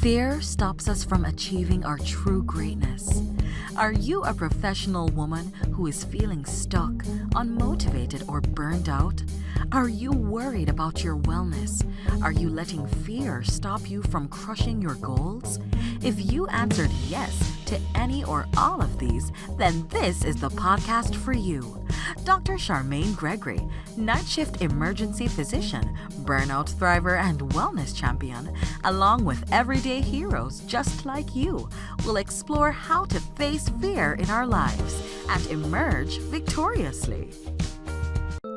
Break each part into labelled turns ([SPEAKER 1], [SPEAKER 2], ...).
[SPEAKER 1] Fear stops us from achieving our true greatness. Are you a professional woman who is feeling stuck, unmotivated, or burned out? Are you worried about your wellness? Are you letting fear stop you from crushing your goals? If you answered yes to any or all of these, then this is the podcast for you. Dr. Charmaine Gregory, night shift emergency physician, burnout thriver, and wellness champion, along with everyday heroes just like you, will explore how to face fear in our lives and emerge victoriously.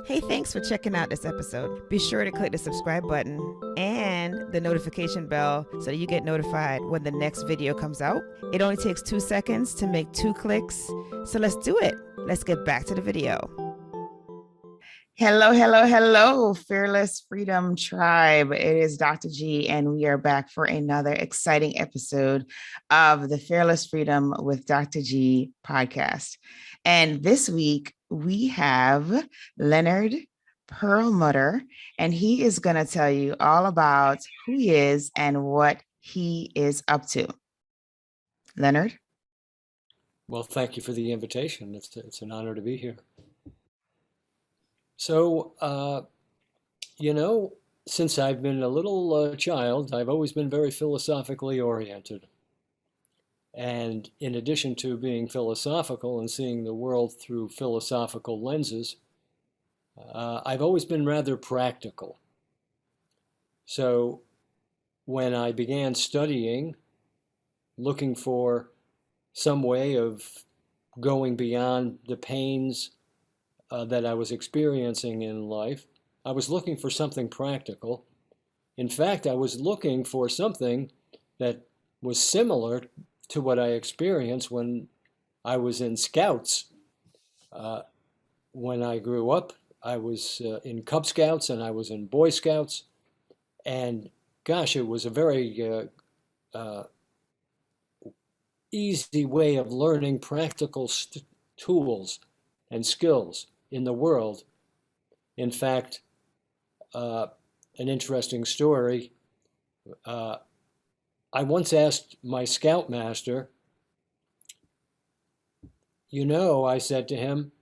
[SPEAKER 2] Hey, thanks for checking out this episode. Be sure to click the subscribe button and the notification bell so that you get notified when the next video comes out. It only takes 2 seconds to make 2 clicks. So let's do it. Let's get back to the video. Hello, Fearless Freedom Tribe. It is Dr. G, and we are back for another exciting episode of the Fearless Freedom with Dr. G podcast. And this week, we have Leonard Perlmutter, and he is going to tell you all about who he is and what he is up to. Leonard?
[SPEAKER 3] Well, thank you for the invitation. It's an honor to be here. So, since I've been a little child, I've always been very philosophically oriented. And in addition to being philosophical and seeing the world through philosophical lenses, I've always been rather practical. So when I began studying, looking for some way of going beyond the pains that I was experiencing in life, I was looking for something practical. In fact, I was looking for something that was similar to what I experienced when I was in Scouts. When I grew up, I was in Cub Scouts and I was in Boy Scouts. And gosh, it was a very easy way of learning practical tools and skills in the world. In fact, an interesting story, I once asked my scoutmaster, I said to him,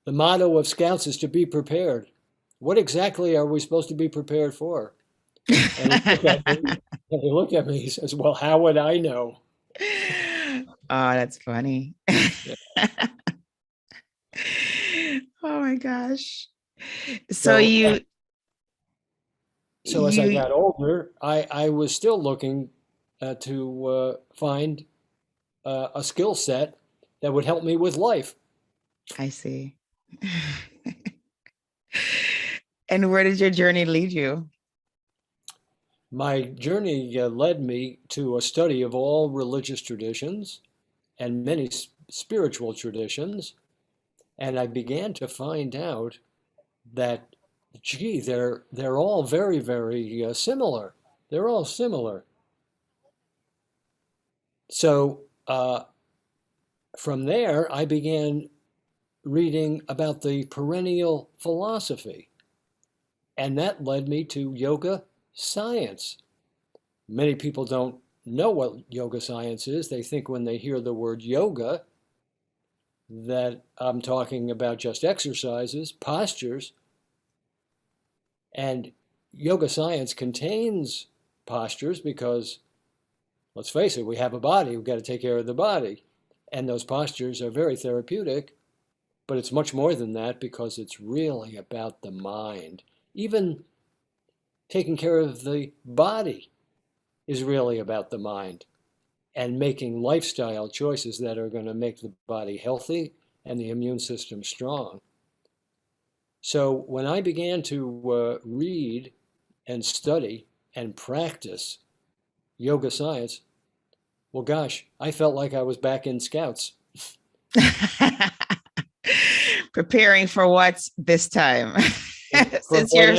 [SPEAKER 3] the motto of Scouts is to be prepared. What exactly are we supposed to be prepared for? And he looked at me, he says, well, how would I know?
[SPEAKER 2] Oh, that's funny. Yeah. Oh my gosh. So
[SPEAKER 3] as I got older, I was still looking to find a skill set that would help me with life.
[SPEAKER 2] I see. And where did your journey lead you?
[SPEAKER 3] My journey led me to a study of all religious traditions and many spiritual traditions. And I began to find out that, they're all very, very similar. They're all similar. So from there, I began reading about the perennial philosophy. And that led me to yoga science. Many people don't know what yoga science is. They think when they hear the word yoga that I'm talking about just exercises, postures. And yoga science contains postures because, let's face it, we have a body, we've got to take care of the body. And those postures are very therapeutic, but it's much more than that because it's really about the mind. Even taking care of the body is really about the mind and making lifestyle choices that are going to make the body healthy and the immune system strong. So when I began to read and study and practice yoga science, well, gosh, I felt like I was back in Scouts.
[SPEAKER 2] Preparing for what's this time? Since your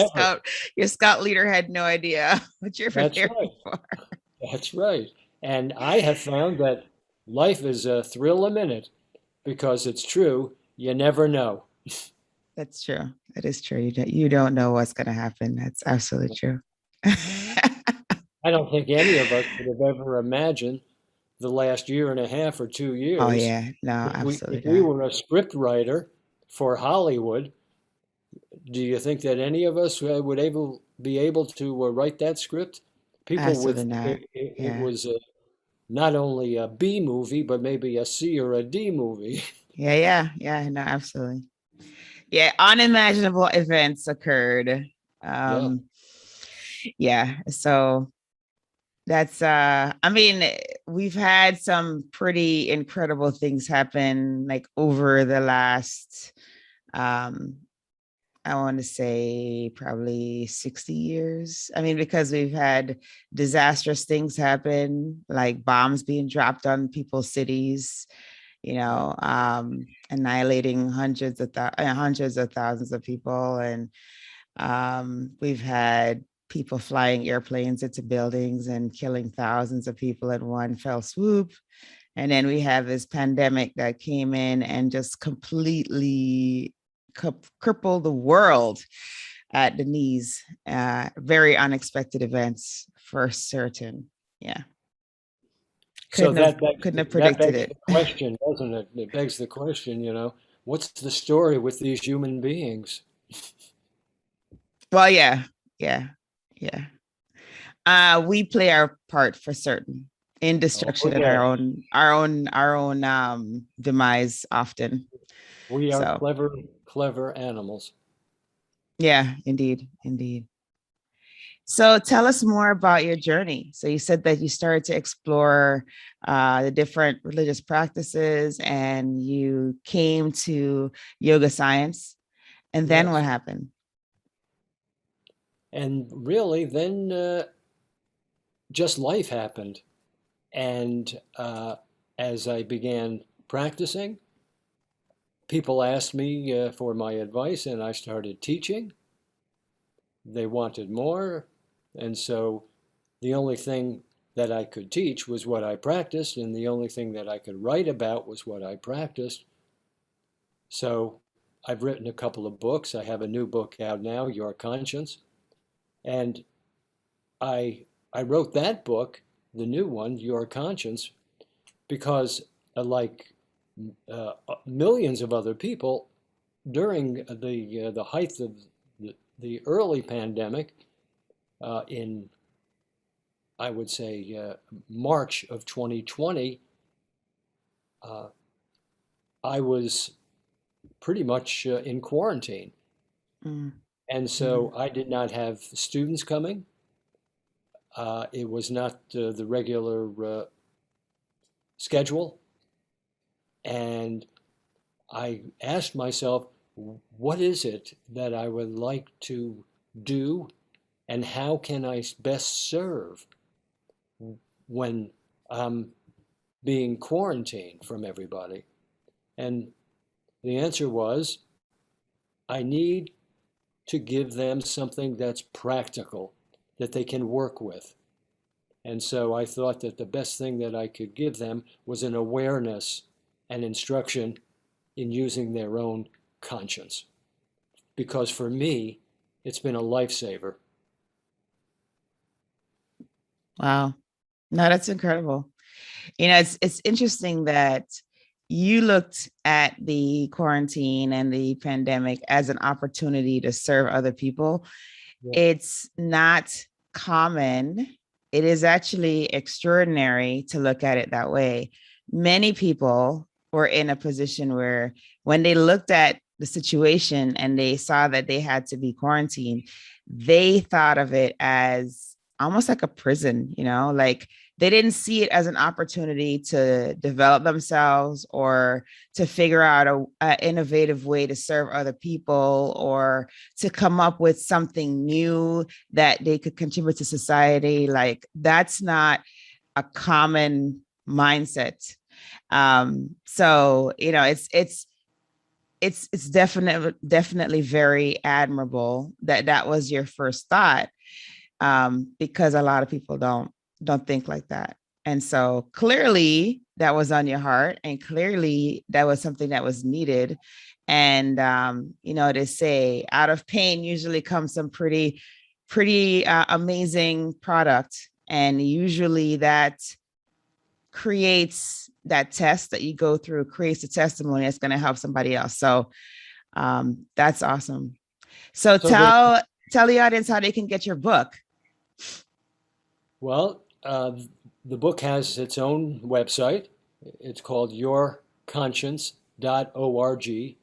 [SPEAKER 2] scout leader had no idea what you're preparing for.
[SPEAKER 3] That's right. And I have found that life is a thrill a minute because it's true. You never know.
[SPEAKER 2] That's true. That is true. You don't know what's going to happen. That's absolutely true.
[SPEAKER 3] I don't think any of us would have ever imagined the last year and a half or 2 years.
[SPEAKER 2] Oh yeah, no,
[SPEAKER 3] If
[SPEAKER 2] absolutely
[SPEAKER 3] we
[SPEAKER 2] not.
[SPEAKER 3] were a script writer for Hollywood, do you think that any of us would be able to write that script? People would
[SPEAKER 2] Absolutely
[SPEAKER 3] think
[SPEAKER 2] not.
[SPEAKER 3] it
[SPEAKER 2] Yeah.
[SPEAKER 3] was not only a B movie, but maybe a C or a D movie.
[SPEAKER 2] Yeah, no, absolutely. Yeah, unimaginable events occurred.
[SPEAKER 3] Yeah.
[SPEAKER 2] Um, yeah, so that's I mean, we've had some pretty incredible things happen like over the last um I want to say probably 60 years. I mean, because we've had disastrous things happen, like bombs being dropped on people's cities,
[SPEAKER 3] Right.
[SPEAKER 2] annihilating hundreds of thousands of people. And we've had people flying airplanes into buildings and killing thousands of people in one fell swoop. And then we have this pandemic that came in and just completely crippled the world at the knees. Very unexpected events for certain. Yeah.
[SPEAKER 3] So
[SPEAKER 2] Couldn't have
[SPEAKER 3] that
[SPEAKER 2] predicted
[SPEAKER 3] begs
[SPEAKER 2] it.
[SPEAKER 3] the question, doesn't it? It begs the question, what's the story with these human beings?
[SPEAKER 2] Well, yeah, yeah. We play our part for certain in
[SPEAKER 3] Oh,
[SPEAKER 2] destruction and
[SPEAKER 3] yeah.
[SPEAKER 2] our own demise often.
[SPEAKER 3] We are
[SPEAKER 2] So
[SPEAKER 3] clever, clever animals.
[SPEAKER 2] yeah, indeed. So tell us more about your journey. So you said that you started to explore the different religious practices and you came to yoga science. And then what
[SPEAKER 3] Yes.
[SPEAKER 2] happened?
[SPEAKER 3] And really, then just life happened. And as I began practicing, people asked me for my advice, and I started teaching. They wanted more. And so the only thing that I could teach was what I practiced, and the only thing that I could write about was what I practiced. So I've written a couple of books. I have a new book out now, Your Conscience. And I wrote that book, the new one, Your Conscience, because like millions of other people during the height of the early pandemic in I would say March of 2020, uh, I was pretty much in quarantine,
[SPEAKER 2] Mm,
[SPEAKER 3] and so
[SPEAKER 2] mhm,
[SPEAKER 3] I did not have students coming. It was not the regular schedule, and I asked myself, what is it that I would like to do, and how can I best serve when I'm being quarantined from everybody? And the answer was, I need to give them something that's practical, that they can work with. And so I thought that the best thing that I could give them was an awareness and instruction in using their own conscience. Because for me, it's been a lifesaver.
[SPEAKER 2] wow. No, that's incredible. It's interesting that you looked at the quarantine and the pandemic as an opportunity to serve other people.
[SPEAKER 3] Yeah.
[SPEAKER 2] It's not common. It is actually extraordinary to look at it that way. Many people were in a position where when they looked at the situation and they saw that they had to be quarantined, they thought of it as almost like a prison, like they didn't see it as an opportunity to develop themselves or to figure out a innovative way to serve other people or to come up with something new that they could contribute to society. Like that's not a common mindset. So it's definitely very admirable that that was your first thought, because a lot of people don't think like that. And so clearly that was on your heart, and clearly that was something that was needed. And they say out of pain usually comes some pretty amazing product. And usually that creates that test that you go through, creates a testimony that's going to help somebody else. So that's awesome. So
[SPEAKER 3] So the
[SPEAKER 2] tell the audience how they can get your book.
[SPEAKER 3] Well, the book has its own website. It's called yourconscience.org,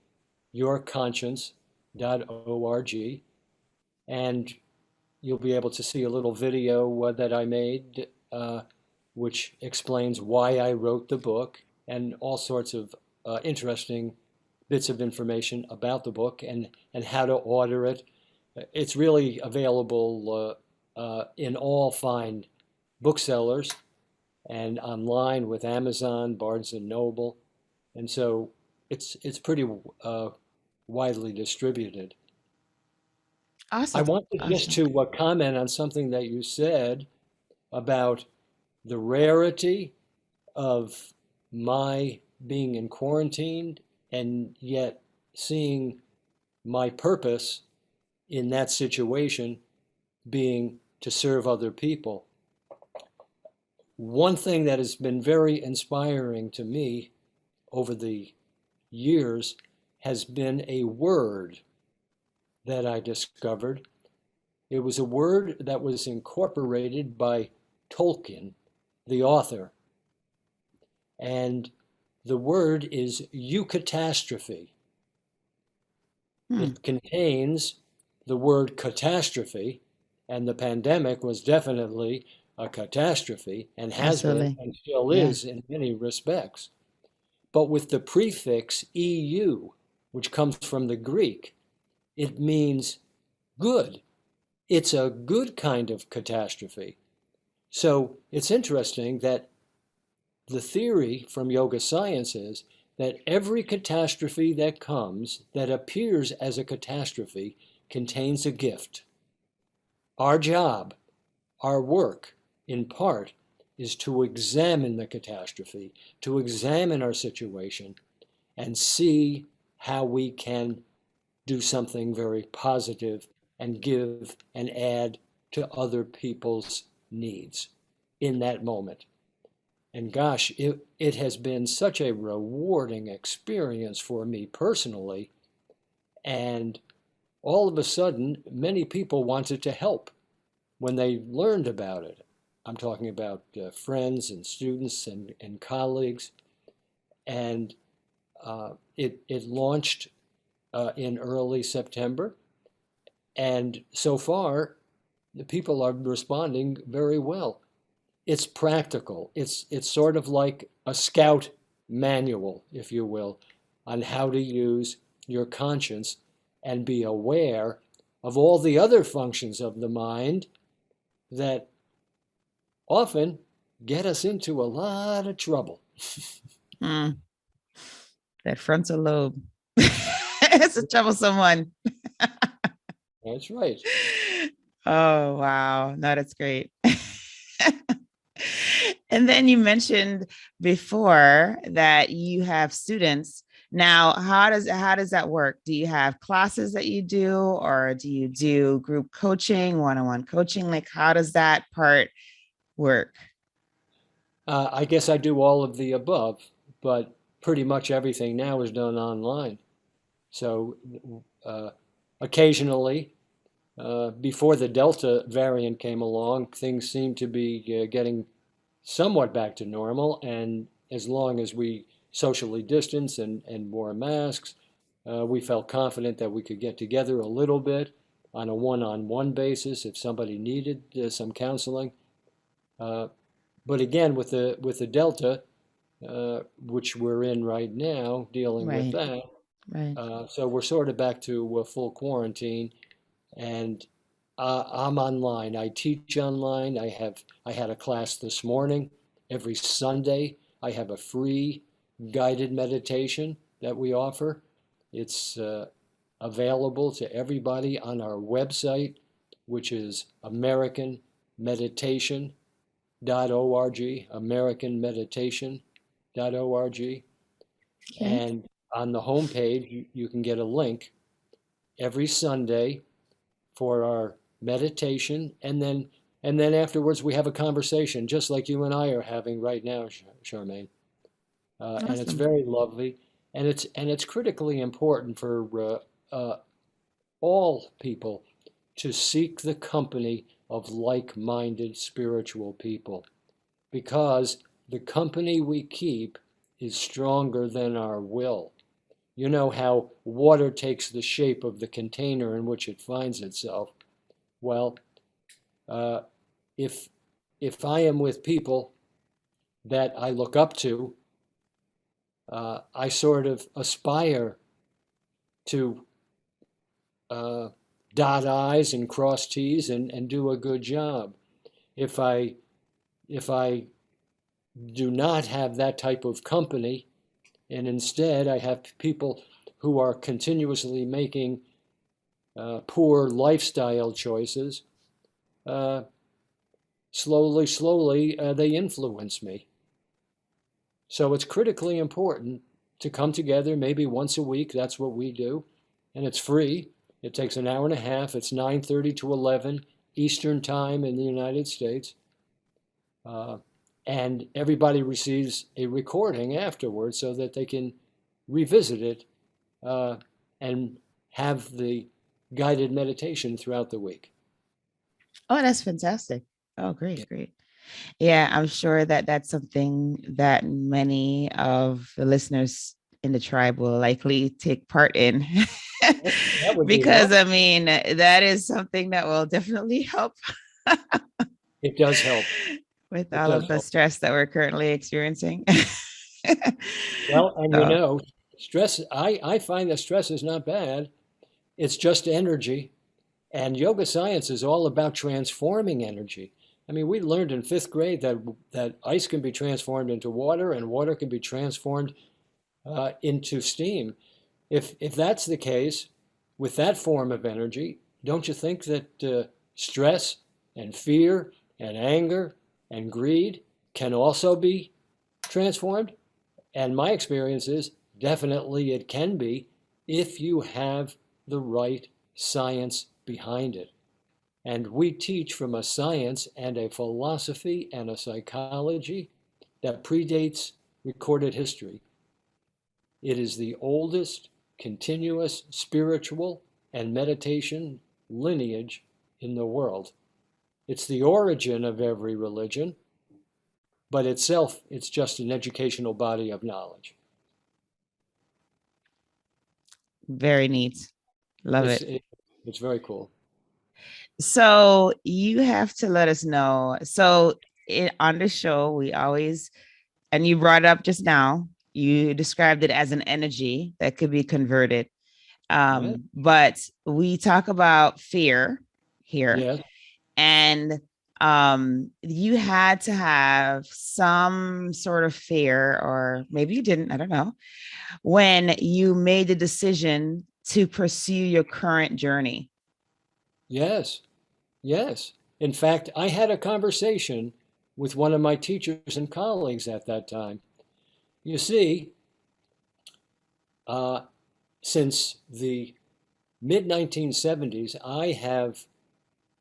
[SPEAKER 3] yourconscience.org, and you'll be able to see a little video that I made, which explains why I wrote the book and all sorts of interesting bits of information about the book and how to order it. It's really available in all fine booksellers and online with Amazon, Barnes and Noble, and so it's pretty widely distributed. I
[SPEAKER 2] Awesome.
[SPEAKER 3] wanted just
[SPEAKER 2] Awesome.
[SPEAKER 3] to comment on something that you said about the rarity of my being in quarantine and yet seeing my purpose in that situation being to serve other people. One thing that has been very inspiring to me over the years has been a word that I discovered. It was a word that was incorporated by Tolkien, the author, and the word is eucatastrophe.
[SPEAKER 2] Hmm.
[SPEAKER 3] It contains the word catastrophe, and the pandemic was definitely a catastrophe and has been
[SPEAKER 2] Absolutely.
[SPEAKER 3] and still
[SPEAKER 2] Yeah.
[SPEAKER 3] is in many respects. But with the prefix EU, which comes from the Greek, it means good. It's a good kind of catastrophe. So it's interesting that the theory from yoga science is that every catastrophe that comes, that appears as a catastrophe, contains a gift. Our job, our work, in part, is to examine the catastrophe, to examine our situation, and see how we can do something very positive and give and add to other people's needs in that moment. And gosh, it has been such a rewarding experience for me personally. And all of a sudden, many people wanted to help when they learned about it. I'm talking about friends and students and colleagues. And it launched in early September. And so far, the people are responding very well. It's practical. It's sort of like a scout manual, if you will, on how to use your conscience and be aware of all the other functions of the mind that often get us into a lot of trouble.
[SPEAKER 2] Hmm. That frontal lobe. It's a troublesome one.
[SPEAKER 3] That's right.
[SPEAKER 2] Oh, wow. No, that's great. And then you mentioned before that you have students. Now, how does that work? Do you have classes that you do, or do you do group coaching, one-on-one coaching? Like, how does that part work?
[SPEAKER 3] I guess I do all of the above, but pretty much everything now is done online. So uh, occasionally, before the Delta variant came along, things seemed to be getting somewhat back to normal. And as long as we socially distance and wore masks, we felt confident that we could get together a little bit on a one-on-one basis if somebody needed some counseling. Uh, but again, with the Delta, which we're in right now, dealing with
[SPEAKER 2] Right,
[SPEAKER 3] that,
[SPEAKER 2] right.
[SPEAKER 3] so we're sort of back to full quarantine, and I'm online. I teach online. I had a class this morning. Every Sunday, I have a free guided meditation that we offer. It's available to everybody on our website, which is americanmeditation.org, americanmeditation.org.
[SPEAKER 2] Okay.
[SPEAKER 3] And on the homepage, you can get a link every Sunday for our meditation, and And then afterwards, we have a conversation, just like you and I are having right now, Charmaine. And it's
[SPEAKER 2] Awesome.
[SPEAKER 3] very lovely. And it's critically important for all people to seek the company of like-minded spiritual people, because the company we keep is stronger than our will. You know how water takes the shape of the container in which it finds itself. Well, uh, if if I am with people that I look up to, I sort of aspire to uh, dot I's and cross T's and do a good job. If I if I do not have that type of company, and instead I have people who are continuously making poor lifestyle choices, uh, slowly, they influence me. So it's critically important to come together maybe once a week. That's what we do. And it's free. It takes an hour and a half. It's 9:30 to 11 Eastern Time in the United States. And everybody receives a recording afterwards so that they can revisit it and have the guided meditation throughout the week.
[SPEAKER 2] Oh, that's fantastic. Oh, great, great. Yeah, I'm sure that that's something that many of the listeners in the tribe will likely take part in.
[SPEAKER 3] That would be
[SPEAKER 2] Because
[SPEAKER 3] lovely.
[SPEAKER 2] I mean, that is something that will definitely help
[SPEAKER 3] It does help.
[SPEAKER 2] with
[SPEAKER 3] It
[SPEAKER 2] all
[SPEAKER 3] does
[SPEAKER 2] of the
[SPEAKER 3] help.
[SPEAKER 2] stress that we're currently experiencing.
[SPEAKER 3] Well, and
[SPEAKER 2] So,
[SPEAKER 3] stress, I find that stress is not bad. It's just energy. And yoga science is all about transforming energy. I mean, we learned in fifth grade that ice can be transformed into water and water can be transformed into steam. If that's the case, with that form of energy, don't you think that stress and fear and anger and greed can also be transformed? And my experience is definitely it can be if you have the right science behind it. And we teach from a science and a philosophy and a psychology that predates recorded history. It is the oldest continuous spiritual and meditation lineage in the world. It's the origin of every religion, but itself, it's just an educational body of knowledge.
[SPEAKER 2] very neat. Love
[SPEAKER 3] It's,
[SPEAKER 2] it.
[SPEAKER 3] it, it's very cool.
[SPEAKER 2] So you have to let us know. So on the show, we always, and you brought up just now, you described it as an energy that could be converted.
[SPEAKER 3] Yeah.
[SPEAKER 2] But we talk about fear here,
[SPEAKER 3] Yeah.
[SPEAKER 2] and you had to have some sort of fear, or maybe you didn't, I don't know, when you made the decision to pursue your current journey.
[SPEAKER 3] Yes. Yes. In fact, I had a conversation with one of my teachers and colleagues at that time. You see, uh, since the mid 1970s, I have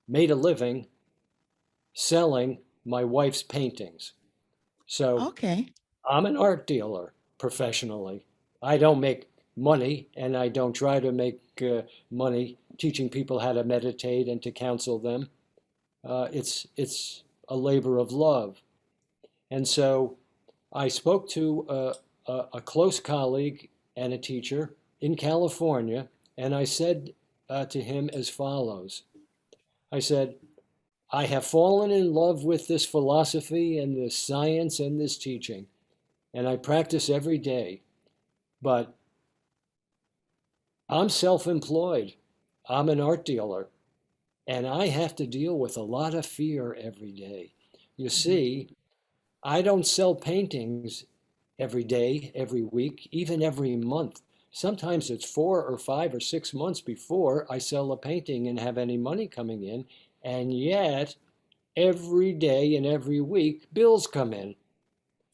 [SPEAKER 3] made a living selling my wife's paintings. So
[SPEAKER 2] Okay.
[SPEAKER 3] I'm an art dealer professionally. I don't make money, and I don't try to make money teaching people how to meditate and to counsel them. It's a labor of love. And so I spoke to a close colleague and a teacher in California, and I said to him as follows. I said, I have fallen in love with this philosophy and this science and this teaching, and I practice every day. But I'm self-employed. I'm an art dealer, and I have to deal with a lot of fear every day. You
[SPEAKER 2] Mhm.
[SPEAKER 3] see, I don't sell paintings every day, every week, even every month. Sometimes it's 4 or 5 or 6 months before I sell a painting and have any money coming in. And yet, every day and every week, bills come in.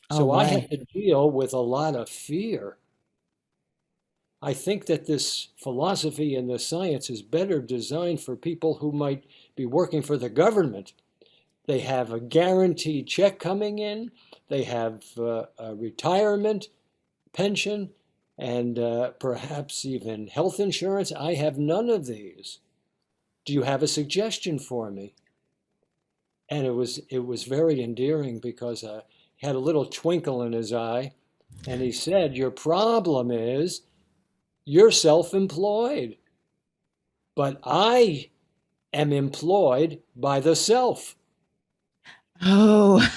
[SPEAKER 2] Oh
[SPEAKER 3] So I have
[SPEAKER 2] boy.
[SPEAKER 3] to deal with a lot of fear. I think that this philosophy and this science is better designed for people who might be working for the government, They have a guaranteed check coming in. They have a retirement pension and perhaps even health insurance. I have none of these. Do you have a suggestion for me? And it was very endearing because he had a little twinkle in his eye. And he said, your problem is you're self-employed, but I am employed by the self.
[SPEAKER 2] Oh,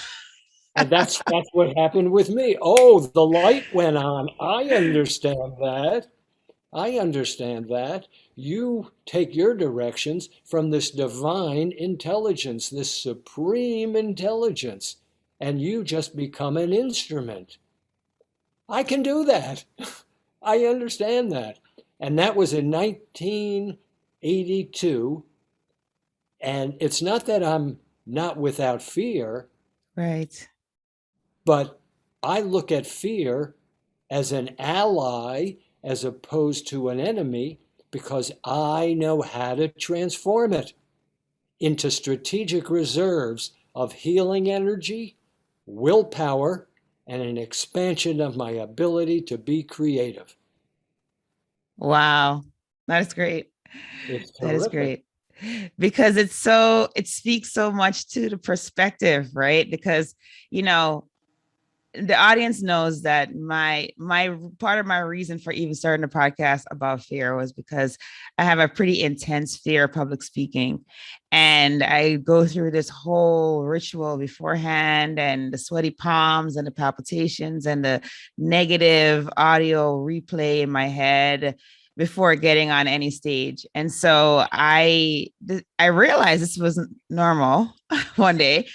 [SPEAKER 3] And that's what happened with me. Oh, the light went on. I understand that. I understand that. You take your directions from this divine intelligence, this supreme intelligence, and you just become an instrument. I can do that. I understand that. And that was in 1982. And it's not that I'm not without fear.
[SPEAKER 2] right.
[SPEAKER 3] But I look at fear as an ally as opposed to an enemy because I know how to transform it into strategic reserves of healing energy, willpower, and an expansion of my ability to be creative.
[SPEAKER 2] Wow. That is great.
[SPEAKER 3] It's
[SPEAKER 2] That is
[SPEAKER 3] terrific.
[SPEAKER 2] great. Because it speaks so much to the perspective, right? Because, the audience knows that my part of my reason for even starting a podcast about fear was because I have a pretty intense fear of public speaking. And I go through this whole ritual beforehand and the sweaty palms and the palpitations and the negative audio replay in my head before getting on any stage. And so I realized this wasn't normal one day.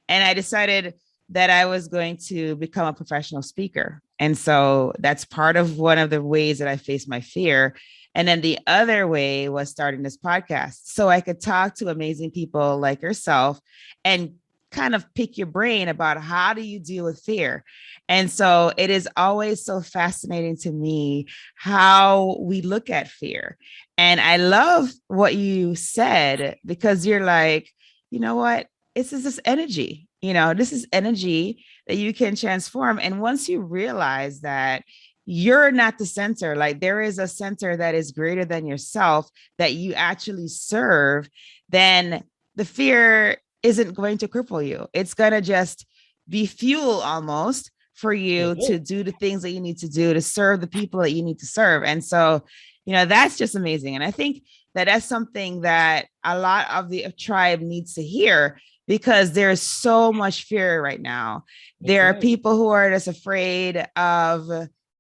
[SPEAKER 2] And I decided that I was going to become a professional speaker. And so that's part of one of the ways that I face my fear. And then the other way was starting this podcast so I could talk to amazing people like yourself and kind of pick your brain about how do you deal with fear. And so it is always so fascinating to me how we look at fear. And I love what you said, because you're like, you know what? This is this energy. This is energy that you can transform. And once you realize that you're not the center, like there is a center that is greater than yourself that you actually serve, then the fear isn't going to cripple you. It's going to just be fuel almost for you to do the things that you need to do to serve the people that you need to serve. And so, that's just amazing. And I think that that's something that a lot of the tribe needs to hear, because there's so much fear right now. There are people who are just afraid of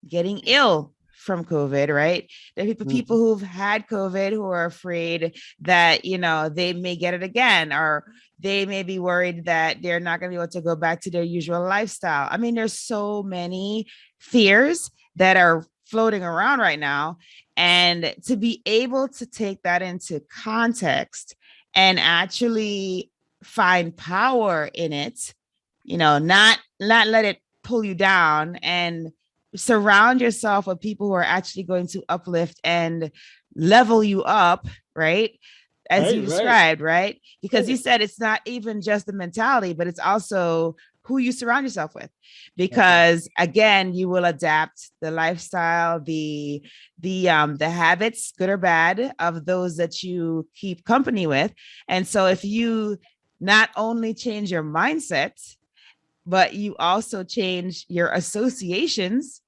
[SPEAKER 2] getting ill from COVID, right? There are people who've had COVID who are afraid that, they may get it again, or they may be worried that they're not going to be able to go back to their usual lifestyle. I mean, there's so many fears that are floating around right now. And to be able to take that into context and actually find power in it, not let it pull you down, and surround yourself with people who are actually going to uplift and level you up, right? As you described, right? Because you said it's not even just the mentality, but it's also who you surround yourself with, because again, you will adapt the lifestyle, the habits, good or bad, of those that you keep company with. And so if you not only change your mindset, but you also change your associations,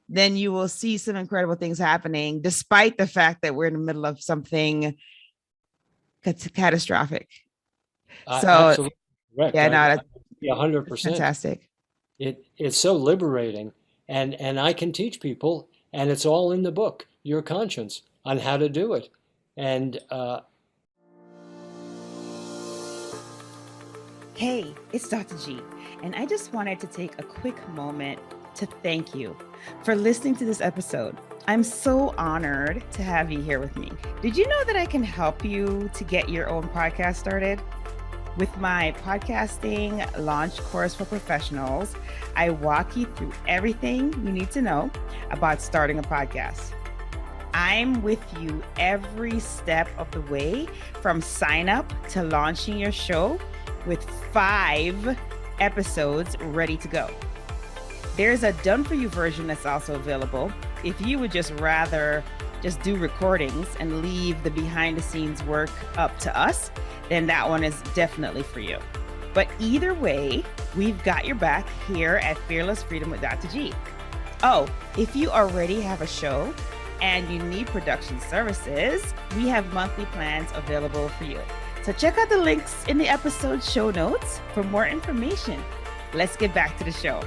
[SPEAKER 2] then you will see some incredible things happening, despite the fact that we're in the middle of something catastrophic. So,
[SPEAKER 3] absolutely correct.
[SPEAKER 2] Yeah, no,
[SPEAKER 3] 100%.
[SPEAKER 2] Fantastic.
[SPEAKER 3] It's so liberating, and I can teach people, and it's all in the book, Your Conscience, on how to do it. And
[SPEAKER 2] hey, it's Dr. G, and I just wanted to take a quick moment to thank you for listening to this episode. I'm so honored to have you here with me. Did you know that I can help you to get your own podcast started? With my podcasting launch course for professionals, I walk you through everything you need to know about starting a podcast. I'm with you every step of the way, from sign up to launching your show, with 5 episodes ready to go. There's a done-for-you version that's also available. If you would just rather just do recordings and leave the behind-the-scenes work up to us, then that one is definitely for you. But either way, we've got your back here at Fearless Freedom with Dr. G. Oh, if you already have a show and you need production services, we have monthly plans available for you. So check out the links in the episode show notes for more information. Let's get back to the show.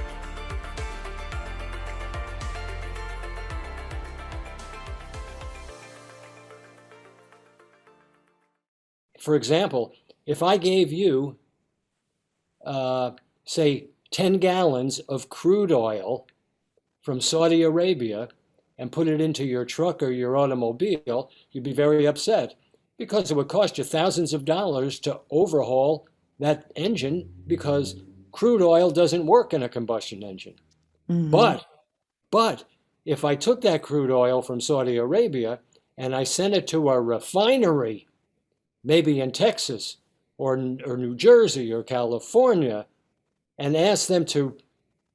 [SPEAKER 3] For example, if I gave you, say, 10 gallons of crude oil from Saudi Arabia and put it into your truck or your automobile, you'd be very upset because it would cost you thousands of dollars to overhaul that engine because crude oil doesn't work in a combustion engine. Mm-hmm. But if I took that crude oil from Saudi Arabia and I sent it to a refinery, maybe in Texas or New Jersey or California, and asked them to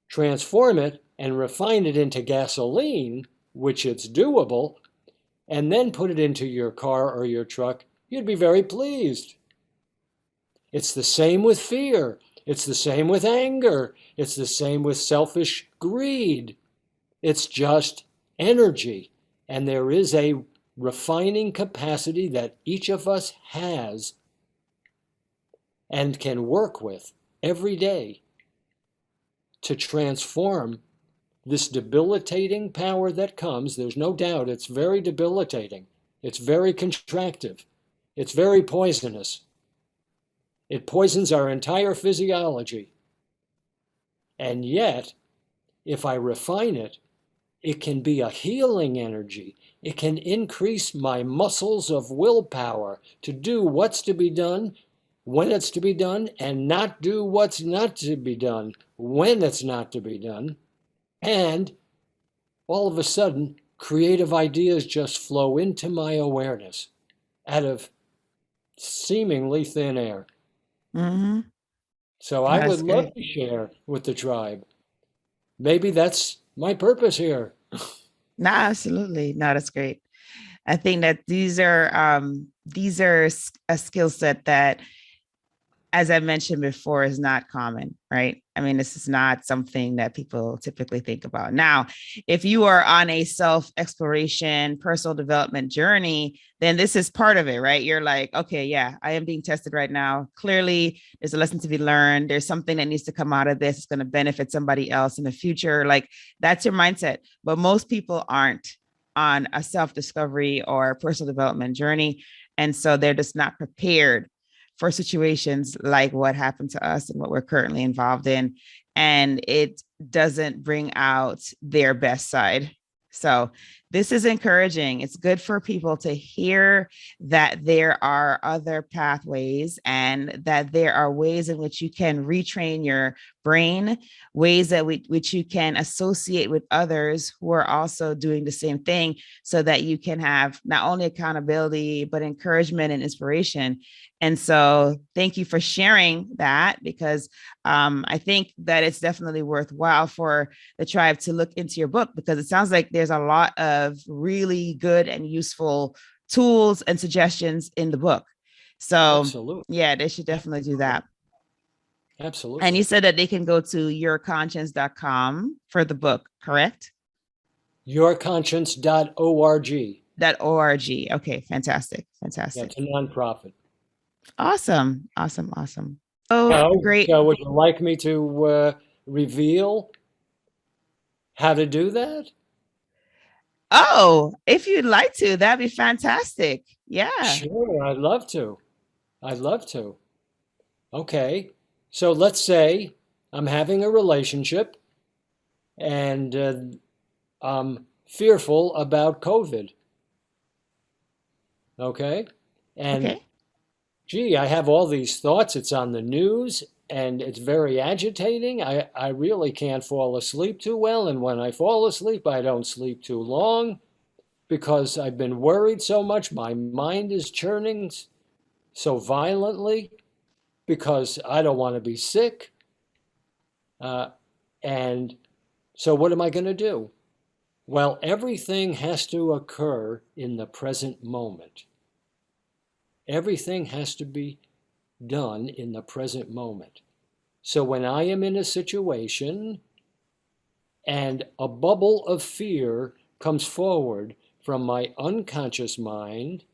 [SPEAKER 3] transform it and refine it into gasoline, which it's doable, and then put it into your car or your truck, you'd be very pleased. It's the same with fear. It's the same with anger. It's the same with selfish greed. It's just energy. And there is a refining capacity that each of us has and can work with every day to transform this debilitating power that comes. There's no doubt it's very debilitating. It's very contractive. It's very poisonous. It poisons our entire physiology. And yet, if I refine it, it can be a healing energy. It can increase my muscles of willpower to do what's to be done, when it's to be done, and not do what's not to be done, when it's not to be done. And all of a sudden, creative ideas just flow into my awareness out of seemingly thin air.
[SPEAKER 2] Mm-hmm.
[SPEAKER 3] So I would love to share with the tribe. Maybe that's my purpose here.
[SPEAKER 2] No, absolutely. No, that's great. I think that these are a skill set that, as I mentioned before, is not common, right? I mean, this is not something that people typically think about. Now, if you are on a self-exploration, personal development journey, then this is part of it, right? You're like, okay, yeah, I am being tested right now. Clearly, there's a lesson to be learned. There's something that needs to come out of this. It's going to benefit somebody else in the future. Like, that's your mindset. But most people aren't on a self-discovery or personal development journey. And so they're just not prepared for situations like what happened to us and what we're currently involved in. And it doesn't bring out their best side. So this is encouraging. It's good for people to hear that there are other pathways and that there are ways in which you can retrain your brain, ways that which you can associate with others who are also doing the same thing so that you can have not only accountability, but encouragement and inspiration. And so thank you for sharing that, because I think that it's definitely worthwhile for the tribe to look into your book, because it sounds like there's a lot of really good and useful tools and suggestions in the book. So absolutely. Yeah, they should definitely do that.
[SPEAKER 3] Absolutely.
[SPEAKER 2] And you said that they can go to yourconscience.com for the book, correct?
[SPEAKER 3] Yourconscience.org.
[SPEAKER 2] .org. Okay, fantastic.
[SPEAKER 3] Yeah, it's a nonprofit.
[SPEAKER 2] Awesome. Oh, great.
[SPEAKER 3] So would you like me to reveal how to do that?
[SPEAKER 2] Oh, if you'd like to, that'd be fantastic. Yeah.
[SPEAKER 3] Sure, I'd love to. Okay, so let's say I'm having a relationship and I'm fearful about COVID. Okay? And gee, I have all these thoughts. It's on the news and it's very agitating. I really can't fall asleep too well. And when I fall asleep, I don't sleep too long because I've been worried so much. My mind is churning so violently. because I don't want to be sick. And so what am I going to do? Well, everything has to occur in the present moment. Everything has to be done in the present moment. So when I am in a situation and a bubble of fear comes forward from my unconscious mind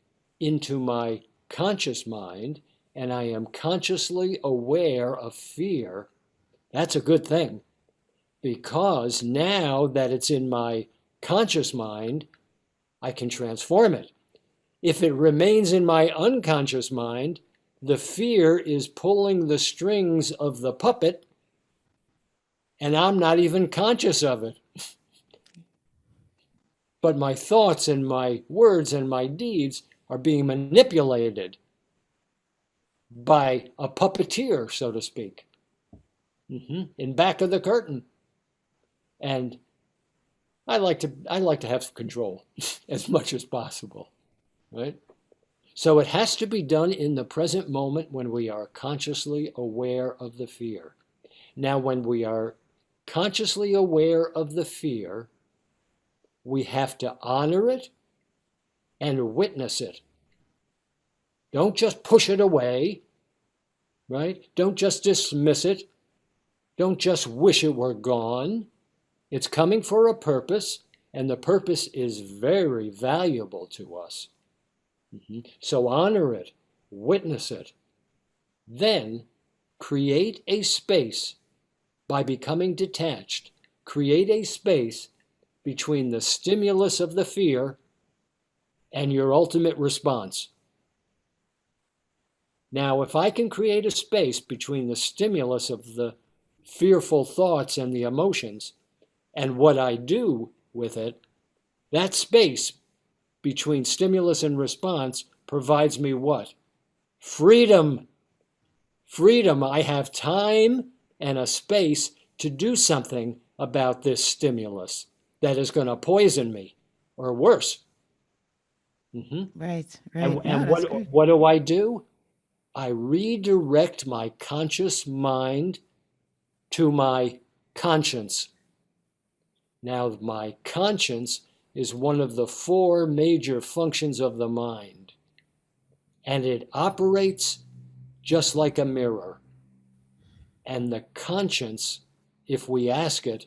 [SPEAKER 3] into my conscious mind, and I am consciously aware of fear, that's a good thing. Because now that it's in my conscious mind, I can transform it. If it remains in my unconscious mind, the fear is pulling the strings of the puppet, and I'm not even conscious of it. But my thoughts and my words and my deeds are being manipulated by a puppeteer, so to speak, in back of the curtain. And I like to have control as much as possible, right? So it has to be done in the present moment when we are consciously aware of the fear. Now, when we are consciously aware of the fear, we have to honor it and witness it. Don't just push it away, right? Don't just dismiss it. Don't just wish it were gone. It's coming for a purpose, and the purpose is very valuable to us. So honor it, witness it. Then create a space by becoming detached. Create a space between the stimulus of the fear and your ultimate response. Now, if I can create a space between the stimulus of the fearful thoughts and the emotions and what I do with it, that space between stimulus and response provides me what? Freedom. Freedom. I have time and a space to do something about this stimulus that is going to poison me or worse.
[SPEAKER 2] Right.
[SPEAKER 3] And what do I do? I redirect my conscious mind to my conscience. Now, my conscience is one of the 4 major functions of the mind, and it operates just like a mirror. And the conscience, if we ask it,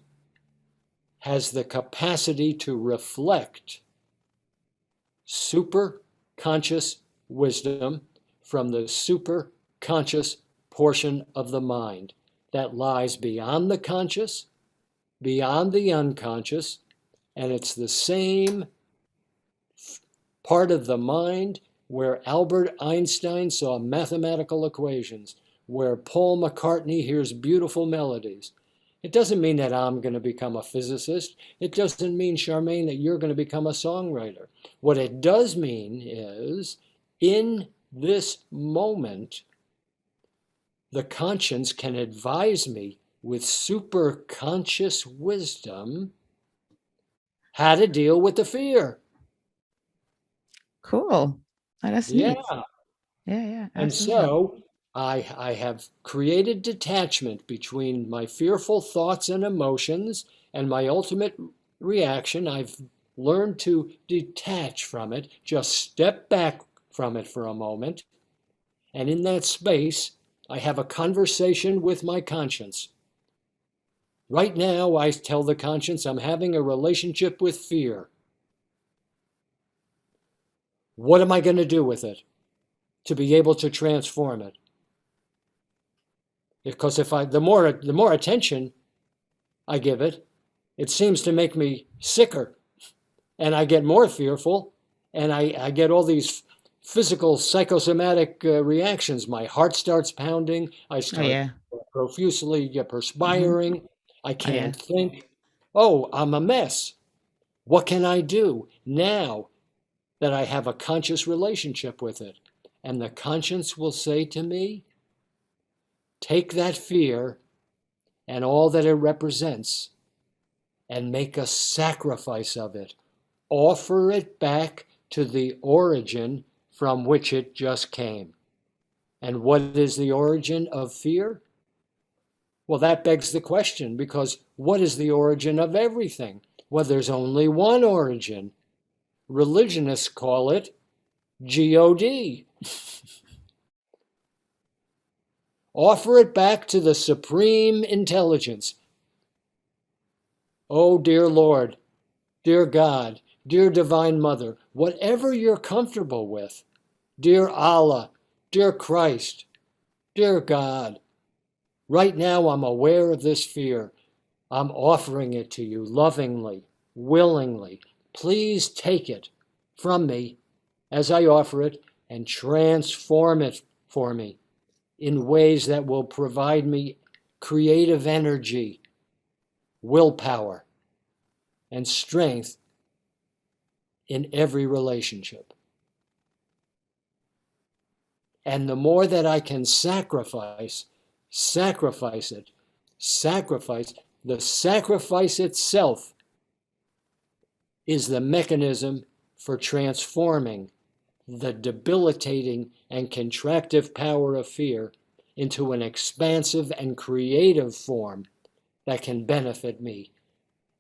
[SPEAKER 3] has the capacity to reflect super conscious wisdom from the super conscious portion of the mind that lies beyond the conscious, beyond the unconscious, and it's the same part of the mind where Albert Einstein saw mathematical equations, where Paul McCartney hears beautiful melodies. It doesn't mean that I'm going to become a physicist. It doesn't mean, Charmaine, that you're going to become a songwriter. What it does mean is, in this moment, the conscience can advise me with super conscious wisdom how to deal with the fear.
[SPEAKER 2] Cool. Oh, that's neat. Yeah.
[SPEAKER 3] And so I have created detachment between my fearful thoughts and emotions and my ultimate reaction. I've learned to detach from it, just step back from it for a moment. And in that space, I have a conversation with my conscience. Right now, I tell the conscience I'm having a relationship with fear. What am I going to do with it to be able to transform it? Because the more attention I give it, it seems to make me sicker, and I get more fearful, and I get all these physical psychosomatic reactions. My heart starts pounding. I start profusely perspiring. I can't think. Oh, I'm a mess. What can I do now that I have a conscious relationship with it? And the conscience will say to me, take that fear and all that it represents and make a sacrifice of it. Offer it back to the origin from which it just came. And what is the origin of fear? Well, that begs the question, because what is the origin of everything? Well, there's only one origin. Religionists call it God. Offer it back to the supreme intelligence. Oh, dear Lord, dear God, dear Divine Mother, whatever you're comfortable with, dear Allah, dear Christ, dear God, right now I'm aware of this fear. I'm offering it to you lovingly, willingly. Please take it from me as I offer it and transform it for me in ways that will provide me creative energy, willpower, and strength in every relationship. And the more that I can sacrifice it, the sacrifice itself is the mechanism for transforming the debilitating and contractive power of fear into an expansive and creative form that can benefit me.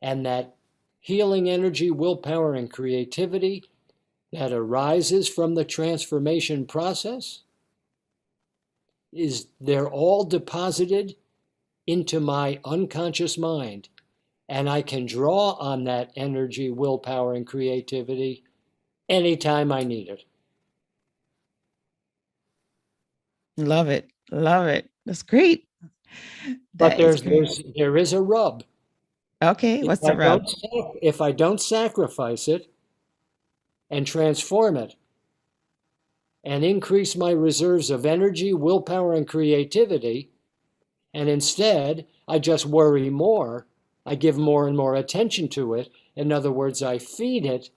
[SPEAKER 3] And that healing energy, willpower, and creativity that arises from the transformation process they're all deposited into my unconscious mind. And I can draw on that energy, willpower, and creativity anytime I need it.
[SPEAKER 2] Love it. Love it. That's great.
[SPEAKER 3] But
[SPEAKER 2] That is great.
[SPEAKER 3] there is a rub.
[SPEAKER 2] Okay. What's the rub?
[SPEAKER 3] If I don't sacrifice it and transform it and increase my reserves of energy, willpower, and creativity, and instead I just worry more, I give more and more attention to it, in other words, I feed it,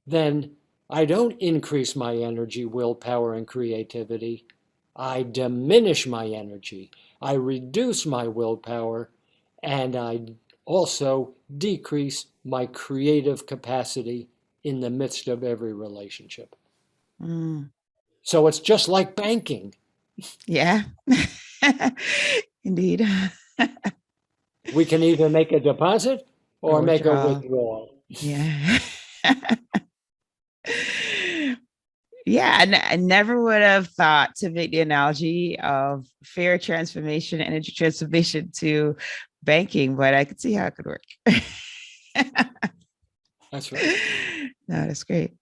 [SPEAKER 3] then I don't increase my energy, willpower, and creativity. I diminish my energy. I reduce my willpower, and I also decrease my creative capacity in the midst of every relationship.
[SPEAKER 2] Mm.
[SPEAKER 3] So it's just like banking.
[SPEAKER 2] Yeah. Indeed.
[SPEAKER 3] We can either make a deposit or make a
[SPEAKER 2] withdrawal.
[SPEAKER 3] withdrawal.
[SPEAKER 2] Yeah. Yeah, and I never would have thought to make the analogy of fear transformation, energy transformation to banking, but I could see how it could work.
[SPEAKER 3] That's right.
[SPEAKER 2] No, that's great.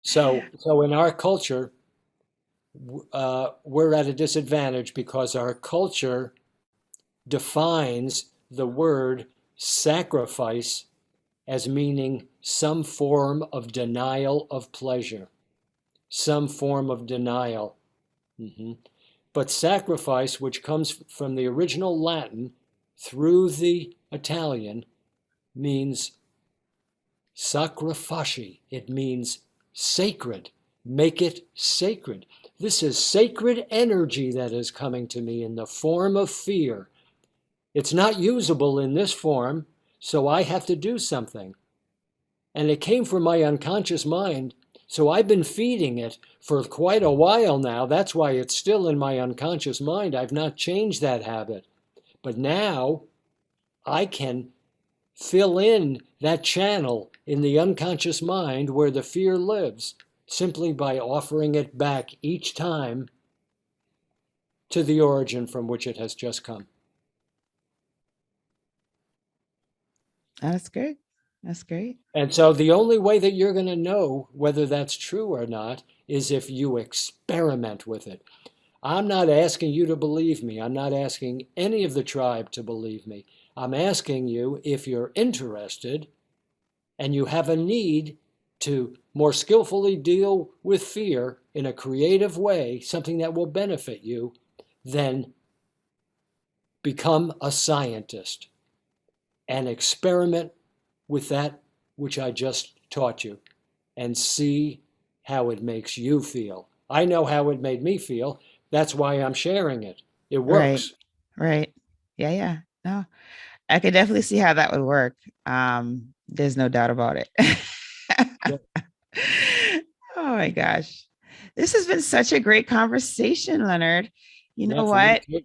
[SPEAKER 3] So in our culture, we're at a disadvantage because our culture defines the word sacrifice as meaning some form of denial of pleasure, some form of denial. But sacrifice, which comes from the original Latin through the Italian, means sacrifici. It means sacred. Make it sacred. This is sacred energy that is coming to me in the form of fear. It's not usable in this form, so I have to do something. And it came from my unconscious mind, so I've been feeding it for quite a while now. That's why it's still in my unconscious mind. I've not changed that habit. But now I can fill in that channel in the unconscious mind where the fear lives simply by offering it back each time to the origin from which it has just come.
[SPEAKER 2] That's great. That's great.
[SPEAKER 3] And so the only way that you're going to know whether that's true or not is if you experiment with it. I'm not asking you to believe me. I'm not asking any of the tribe to believe me. I'm asking you, if you're interested and you have a need to more skillfully deal with fear in a creative way, something that will benefit you, then become a scientist and experiment with that which I just taught you and see how it makes you feel. I know how it made me feel. That's why I'm sharing it. It works.
[SPEAKER 2] Right. Yeah. No, I could definitely see how that would work. There's no doubt about it.
[SPEAKER 3] Yeah.
[SPEAKER 2] Oh my gosh. This has been such a great conversation, Leonard. You know
[SPEAKER 3] for me
[SPEAKER 2] what?
[SPEAKER 3] too.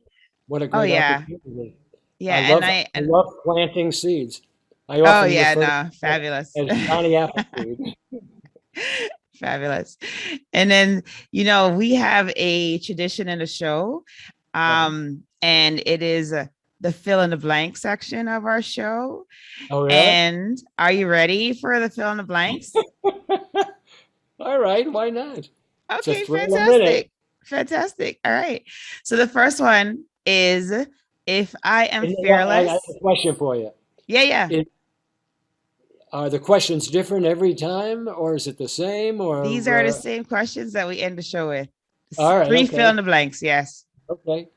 [SPEAKER 3] What a
[SPEAKER 2] Oh
[SPEAKER 3] great
[SPEAKER 2] yeah.
[SPEAKER 3] opportunity.
[SPEAKER 2] Yeah.
[SPEAKER 3] I love planting seeds. I
[SPEAKER 2] Oh
[SPEAKER 3] often
[SPEAKER 2] yeah,
[SPEAKER 3] refer to
[SPEAKER 2] no,
[SPEAKER 3] it
[SPEAKER 2] fabulous.
[SPEAKER 3] as Johnny Appleseed.
[SPEAKER 2] Fabulous. And then, we have a tradition in the show. And it is the fill in the blank section of our show.
[SPEAKER 3] Oh, really?
[SPEAKER 2] And are you ready for the fill in the blanks?
[SPEAKER 3] All right, why not?
[SPEAKER 2] Okay,
[SPEAKER 3] Just throw them in it.
[SPEAKER 2] Fantastic. All right. So the first one is, if I am
[SPEAKER 3] And I
[SPEAKER 2] fearless.
[SPEAKER 3] have a question for you.
[SPEAKER 2] Yeah.
[SPEAKER 3] Are the questions different every time, or is it the same? Or
[SPEAKER 2] These are the same questions that we end the show with.
[SPEAKER 3] all right,
[SPEAKER 2] 3
[SPEAKER 3] okay.
[SPEAKER 2] fill in the blanks. Yes.
[SPEAKER 3] Okay.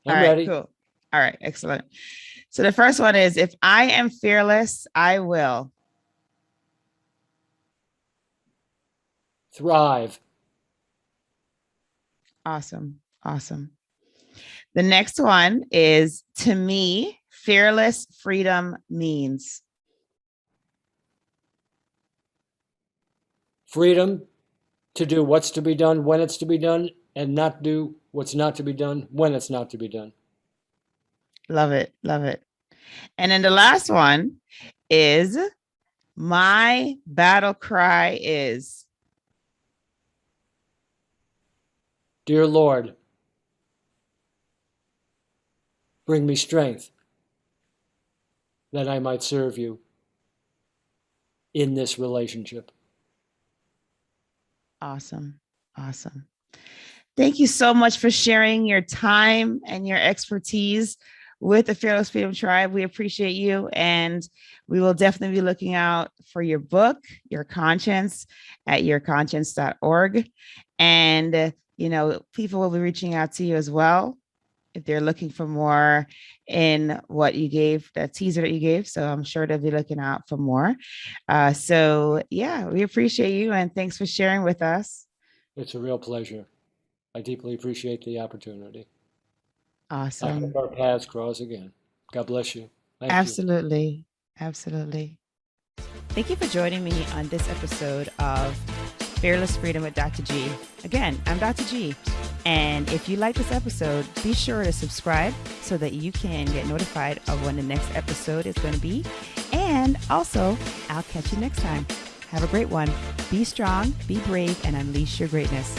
[SPEAKER 2] I'm
[SPEAKER 3] ready.
[SPEAKER 2] Cool. All right. Excellent. So the first one is, if I am fearless, I will
[SPEAKER 3] thrive.
[SPEAKER 2] Awesome. The next one is, to me, fearless freedom means
[SPEAKER 3] Freedom to do what's to be done when it's to be done, and not do what's not to be done when it's not to be done.
[SPEAKER 2] Love it. And then the last one is, my battle cry is,
[SPEAKER 3] Dear Lord, bring me strength that I might serve you in this relationship.
[SPEAKER 2] Awesome. Thank you so much for sharing your time and your expertise with the Fearless Freedom Tribe. We appreciate you, and we will definitely be looking out for your book, Your Conscience, at yourconscience.org. And, people will be reaching out to you as well if they're looking for more in what you gave, the teaser that you gave. So I'm sure they'll be looking out for more. So yeah, we appreciate you, and thanks for sharing with us.
[SPEAKER 3] It's a real pleasure. I deeply appreciate the opportunity.
[SPEAKER 2] Awesome.
[SPEAKER 3] I hope our paths cross again. God bless you. Thank
[SPEAKER 2] Absolutely. Thank you for joining me on this episode of Fearless Freedom with Dr. G. Again, I'm Dr. G. And if you like this episode, be sure to subscribe so that you can get notified of when the next episode is going to be. And also, I'll catch you next time. Have a great one. Be strong, be brave, and unleash your greatness.